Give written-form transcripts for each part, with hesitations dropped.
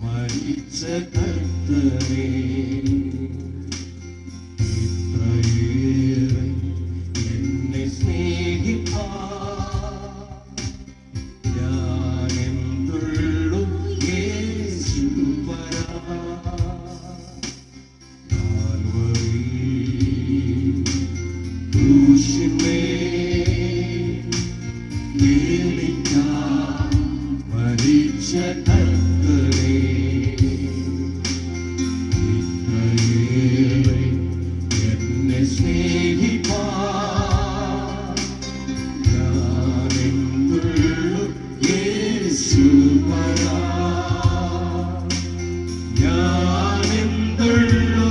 മരിച്ച കർത്തനേ, ഇത്രയേറെ എന്നെ സ്നേഹിപ്പാൻ ഞാനെന്തുള്ളു യേശുപരാ. കാൽവരി ക്രൂശിന്മേൽ എനിക്കായി മരിച്ച കർത്തനേ, ഇത്രയേറെ എന്നെ സ്നേഹിപ്പാൻ ഞാനെന്തുള്ളു യേശുപരാ. ഞാനെന്തുള്ളു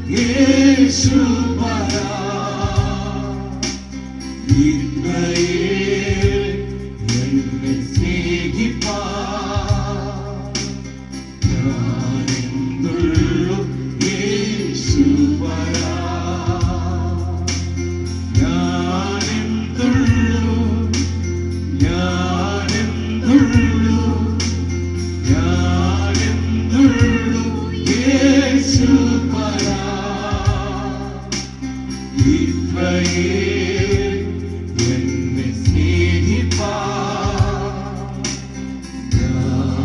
യേശുപരാ. ഇത്രയേറെ എന്നെ സ്നേഹിപ്പാൻ ഞാനെന്തുള്ളു യേശുപരാ. ഞാനെന്തുള്ളു യേശുപരാ. ഇത്രയേറെ എന്നെ സ്നേഹിപ്പാൻ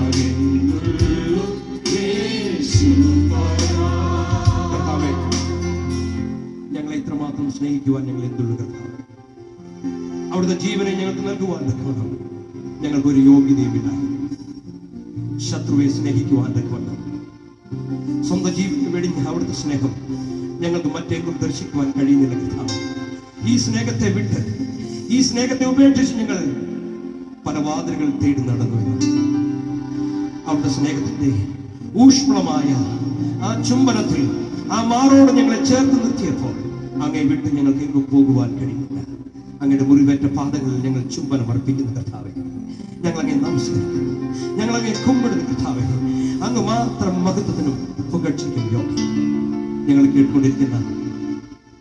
ഞാനെന്തുള്ളു യേശുപരാ. കർത്താവേ, ഞങ്ങളെ ഇത്രമാത്രം സ്നേഹിക്കുവാൻ ഞങ്ങൾ എന്തുള്ളു കർത്താവ്. അവിടുത്തെ ജീവനെ ഞങ്ങൾക്ക് നൽകുവാൻ തക്കവണ്ണം ഞങ്ങൾക്കൊരു യോഗ്യതയുമില്ലായി. ശത്രുവെ സ്നേഹിക്കുവാൻ തക്കവണ്ണം സ്വന്തം ജീവന് വെടിഞ്ഞ അവിടുത്തെ സ്നേഹം ഞങ്ങൾക്ക് മറ്റേക്കും ദർശിക്കുവാൻ കഴിയുന്നില്ല കർത്താവ്. ഈ സ്നേഹത്തെ വിട്ട്, ഈ സ്നേഹത്തെ ഉപേക്ഷിച്ച് ഞങ്ങൾ പല വാതിലുകൾ തേടി നടന്നു. അവിടുത്തെ സ്നേഹത്തിന്റെ ഊഷ്മളമായ ആ ചുംബനത്തിൽ ആ മാറോട് ഞങ്ങളെ ചേർത്ത് നിർത്തിയപ്പോൾ അങ്ങേ വിട്ട് ഞങ്ങൾക്ക് എങ്ങും പോകുവാൻ കഴിയില്ല. അങ്ങയുടെ മുറിവേറ്റ പാദങ്ങളിൽ ഞങ്ങൾ ചുംബനം അർപ്പിക്കുന്ന കർത്താവേ, ഞങ്ങളങ്ങെ നമസ്കരിക്കുന്നു, ഞങ്ങളങ്ങെ കുമ്പിടുന്ന കർത്താവേ. അങ്ങ് മാത്രം മഹത്വത്തിനും പുകഴ്ചയ്ക്കും യോഗ്യം. ഞങ്ങൾ കേട്ടുകൊണ്ടിരിക്കുന്ന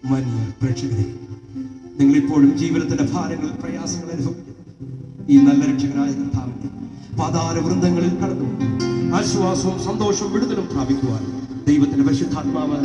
മാന്യ പ്രേക്ഷകരെ, നിങ്ങളിപ്പോഴും ജീവിതത്തിന്റെ ഭാരങ്ങൾ, പ്രയാസങ്ങൾ അനുഭവിക്കുന്നു. ഈ നല്ല രക്ഷകനായ കർത്താവിന്റെ പാതാര വൃന്ദങ്ങളിൽ കടന്നു ആശ്വാസവും സന്തോഷവും വിടുതലും പ്രാപിക്കുവാൻ ദൈവത്തിന്റെ പരിശുദ്ധാത്മാവ്